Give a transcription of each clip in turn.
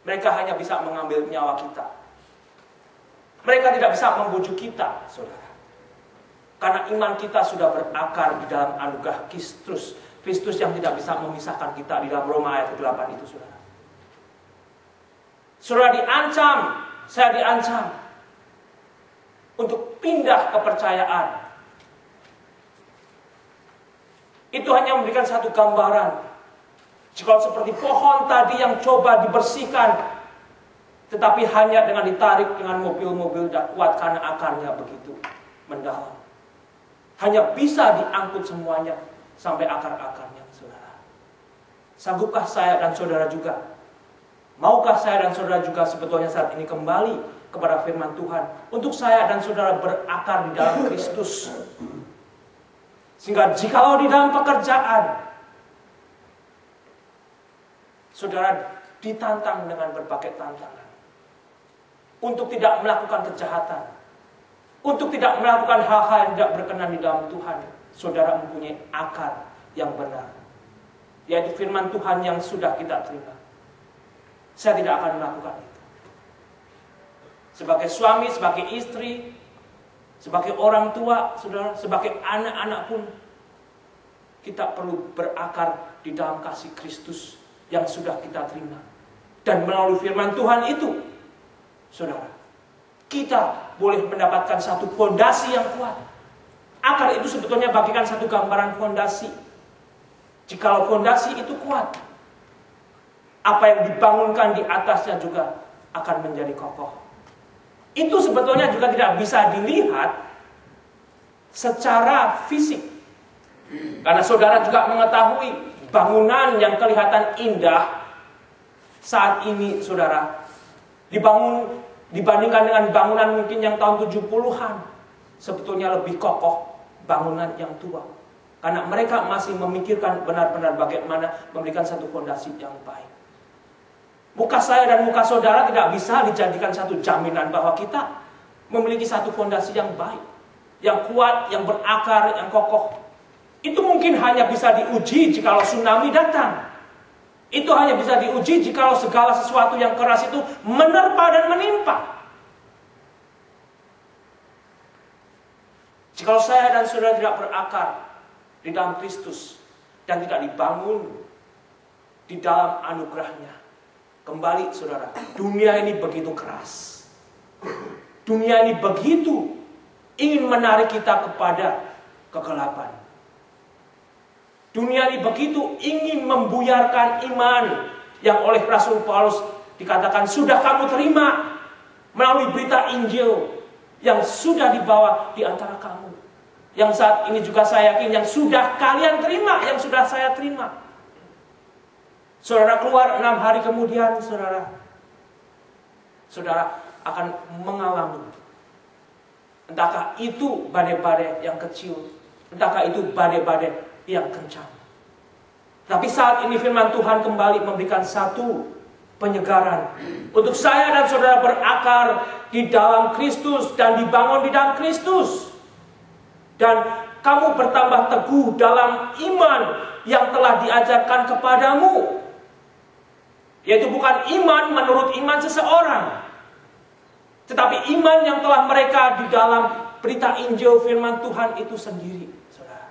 Mereka hanya bisa mengambil nyawa kita. Mereka tidak bisa membujuk kita, saudara. Karena iman kita sudah berakar di dalam anugerah Kristus. Kristus yang tidak bisa memisahkan kita di dalam Roma ayat 8 itu, saudara. Saudara diancam, saya diancam untuk pindah kepercayaan. Itu hanya memberikan satu gambaran. Jika seperti pohon tadi yang coba dibersihkan, tetapi hanya dengan ditarik dengan mobil-mobil tidak kuat karena akarnya begitu mendalam. Hanya bisa diangkut semuanya sampai akar-akarnya, saudara. Sanggupkah saya dan saudara juga? Maukah saya dan saudara juga sebetulnya saat ini kembali kepada firman Tuhan untuk saya dan saudara berakar di dalam Kristus? Sehingga jikalau di dalam pekerjaan saudara ditantang dengan berbagai tantangan untuk tidak melakukan kejahatan, untuk tidak melakukan hal-hal yang tidak berkenan di dalam Tuhan, saudara mempunyai akar yang benar, yaitu firman Tuhan yang sudah kita terima. Saya tidak akan melakukan itu. Sebagai suami, sebagai istri, sebagai orang tua, saudara, sebagai anak-anak pun, kita perlu berakar di dalam kasih Kristus yang sudah kita terima. Dan melalui firman Tuhan itu, saudara, kita boleh mendapatkan satu fondasi yang kuat. Akar itu sebetulnya bagikan satu gambaran fondasi. Jikalau fondasi itu kuat, apa yang dibangunkan di atasnya juga akan menjadi kokoh. Itu sebetulnya juga tidak bisa dilihat secara fisik. Karena saudara juga mengetahui bangunan yang kelihatan indah saat ini, saudara, dibangun dibandingkan dengan bangunan mungkin yang tahun 70-an, sebetulnya lebih kokoh bangunan yang tua. Karena mereka masih memikirkan benar-benar bagaimana memberikan satu fondasi yang baik. Muka saya dan muka saudara tidak bisa dijadikan satu jaminan bahwa kita memiliki satu fondasi yang baik, yang kuat, yang berakar, yang kokoh. Itu mungkin hanya bisa diuji jikalau tsunami datang. Itu hanya bisa diuji jikalau segala sesuatu yang keras itu menerpa dan menimpa. Jikalau saya dan saudara tidak berakar di dalam Kristus dan tidak dibangun di dalam anugerahnya, kembali saudara, dunia ini begitu keras. Dunia ini begitu ingin menarik kita kepada kegelapan. Dunia ini begitu ingin membuyarkan iman yang oleh Rasul Paulus dikatakan sudah kamu terima melalui berita Injil yang sudah dibawa di antara kamu. Yang saat ini juga saya yakin yang sudah kalian terima, yang sudah saya terima. Saudara keluar 6 hari kemudian, saudara akan mengalami, entahkah itu badai-badai yang kecil, entahkah itu badai-badai yang kencang. Tapi saat ini firman Tuhan kembali memberikan satu penyegaran untuk saya dan saudara berakar di dalam Kristus dan dibangun di dalam Kristus. Dan kamu bertambah teguh dalam iman yang telah diajarkan kepadamu. Yaitu bukan iman menurut iman seseorang, tetapi iman yang telah mereka di dalam berita Injil firman Tuhan itu sendiri. Saudara,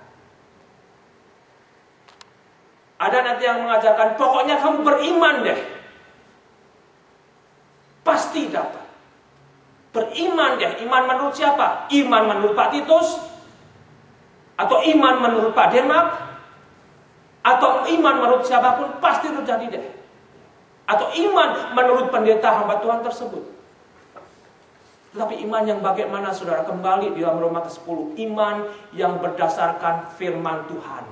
ada nanti yang mengajarkan pokoknya kamu beriman deh, pasti dapat. Beriman deh. Iman menurut siapa? Iman menurut Pak Titus? Atau iman menurut Pak Demak? Atau iman menurut siapapun? Pasti terjadi deh. Atau iman menurut pendeta hamba Tuhan tersebut. Tetapi iman yang bagaimana, saudara? Kembali di dalam Roma ke-10. Iman yang berdasarkan firman Tuhan.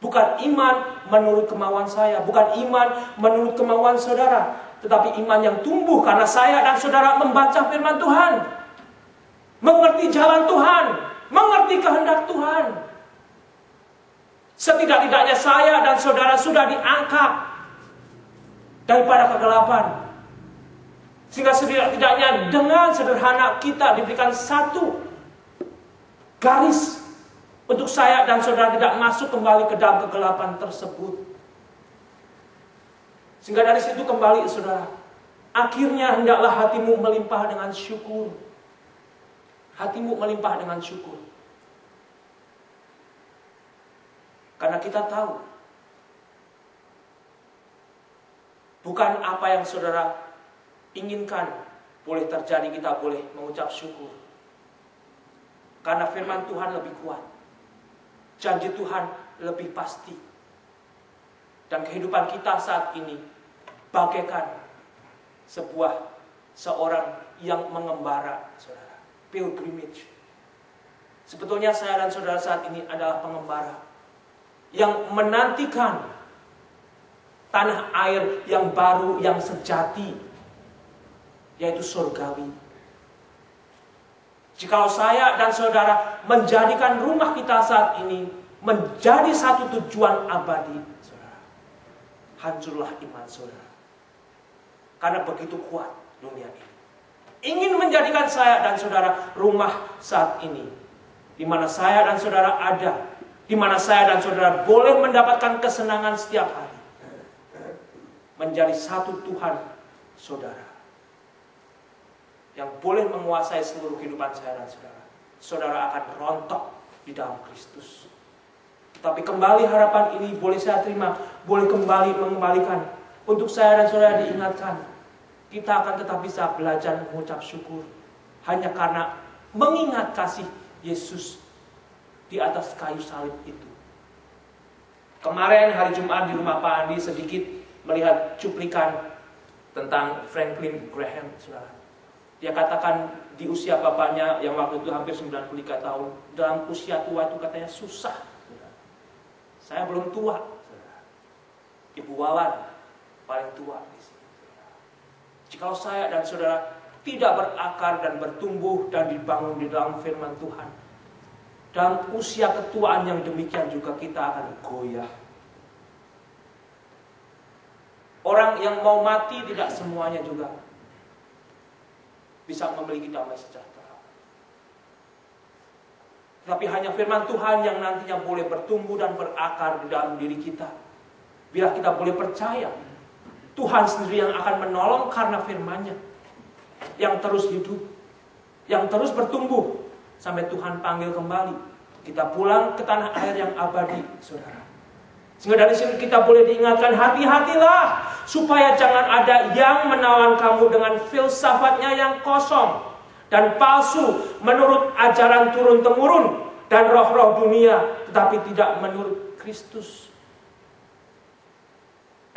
Bukan iman menurut kemauan saya. Bukan iman menurut kemauan saudara. Tetapi iman yang tumbuh karena saya dan saudara membaca firman Tuhan. Mengerti jalan Tuhan. Mengerti kehendak Tuhan. Setidak-tidaknya saya dan saudara sudah diangkat daripada kegelapan. Sehingga setidak-tidaknya dengan sederhana kita diberikan satu garis untuk saya dan saudara tidak masuk kembali ke dalam kegelapan tersebut. Sehingga dari situ kembali saudara, akhirnya hendaklah hatimu melimpah dengan syukur. Hatimu melimpah dengan syukur. Karena kita tahu, bukan apa yang saudara inginkan boleh terjadi, kita boleh mengucap syukur. Karena firman Tuhan lebih kuat. Janji Tuhan lebih pasti. Dan kehidupan kita saat ini bagaikan seorang yang mengembara, saudara. Pilgrimage. Sebetulnya saya dan saudara saat ini adalah pengembara yang menantikan tanah air yang baru, yang sejati, yaitu surgawi. Jikalau saya dan saudara menjadikan rumah kita saat ini menjadi satu tujuan abadi, saudara, hancurlah iman saudara. Karena begitu kuat dunia ini ingin menjadikan saya dan saudara rumah saat ini, di mana saya dan saudara ada, di mana saya dan saudara boleh mendapatkan kesenangan setiap hari, menjadi satu Tuhan saudara, yang boleh menguasai seluruh kehidupan saya dan saudara. Saudara akan rontok di dalam Kristus. Tapi kembali harapan ini boleh saya terima, boleh kembali mengembalikan. Untuk saya dan saudara diingatkan, kita akan tetap bisa belajar mengucap syukur hanya karena mengingat kasih Yesus di atas kayu salib itu. Kemarin hari Jumat di rumah Pak Andi sedikit melihat cuplikan tentang Franklin Graham, saudara. Dia katakan di usia bapaknya yang waktu itu hampir 93 tahun, dalam usia tua itu katanya susah. Saudara. Saya belum tua, saudara. Ibu Wawan paling tua di sini. Jikalau saya dan saudara tidak berakar dan bertumbuh dan dibangun di dalam firman Tuhan, dalam usia ketuaan yang demikian juga kita akan goyah. Orang yang mau mati tidak semuanya juga bisa memiliki damai sejahtera. Tapi hanya firman Tuhan yang nantinya boleh bertumbuh dan berakar di dalam diri kita. Bila kita boleh percaya, Tuhan sendiri yang akan menolong karena firman-Nya yang terus hidup, yang terus bertumbuh sampai Tuhan panggil kembali. Kita pulang ke tanah air yang abadi, saudara. Sehingga dari sini kita boleh diingatkan, hati-hatilah supaya jangan ada yang menawan kamu dengan filsafatnya yang kosong dan palsu menurut ajaran turun-temurun dan roh-roh dunia, tetapi tidak menurut Kristus.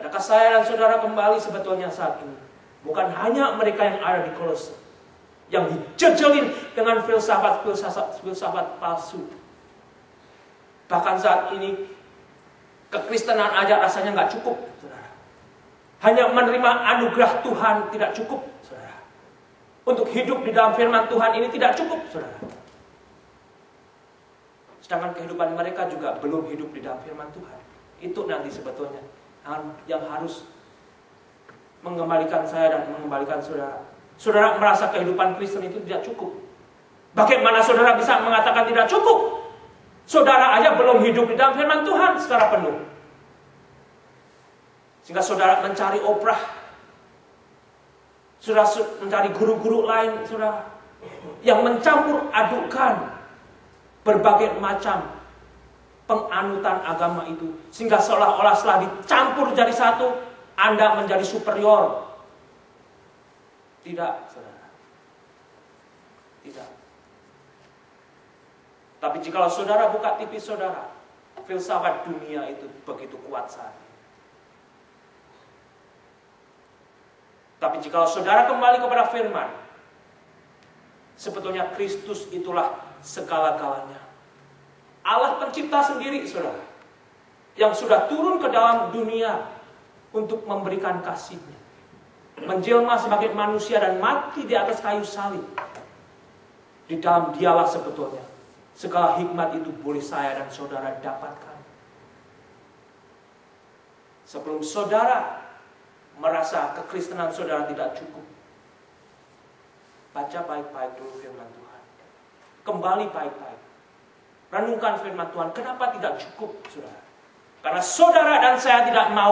Adakah saya dan saudara kembali sebetulnya saat ini? Bukan hanya mereka yang ada di Kolose, yang dijejelin dengan filsafat palsu. Bahkan saat ini kekristenan aja rasanya nggak cukup, saudara. Hanya menerima anugerah Tuhan tidak cukup, saudara. Untuk hidup di dalam firman Tuhan ini tidak cukup, saudara. Sedangkan kehidupan mereka juga belum hidup di dalam firman Tuhan. Itu nanti sebetulnya yang harus mengembalikan saya dan mengembalikan saudara. Saudara merasa kehidupan Kristen itu tidak cukup. Bagaimana saudara bisa mengatakan tidak cukup? Saudara aja belum hidup di dalam firman Tuhan secara penuh. Sehingga saudara mencari oprah. Saudara mencari guru-guru lain, saudara, yang mencampur adukan berbagai macam penganutan agama itu, sehingga seolah-olah setelah dicampur jadi satu, Anda menjadi superior. Tidak, saudara. Tidak. Tapi jikalau saudara buka TV saudara, filsafat dunia itu begitu kuat saat ini. Tapi jikalau saudara kembali kepada firman, sebetulnya Kristus itulah segala-galanya. Allah pencipta sendiri, saudara, yang sudah turun ke dalam dunia untuk memberikan kasih-Nya, menjelma sebagai manusia dan mati di atas kayu salib. Di dalam Dialah sebetulnya segala hikmat itu boleh saya dan saudara dapatkan. Sebelum saudara merasa kekristenan saudara tidak cukup, baca baik-baik dulu firman Tuhan. Kembali baik-baik. Renungkan firman Tuhan. Kenapa tidak cukup, saudara? Karena saudara dan saya tidak mau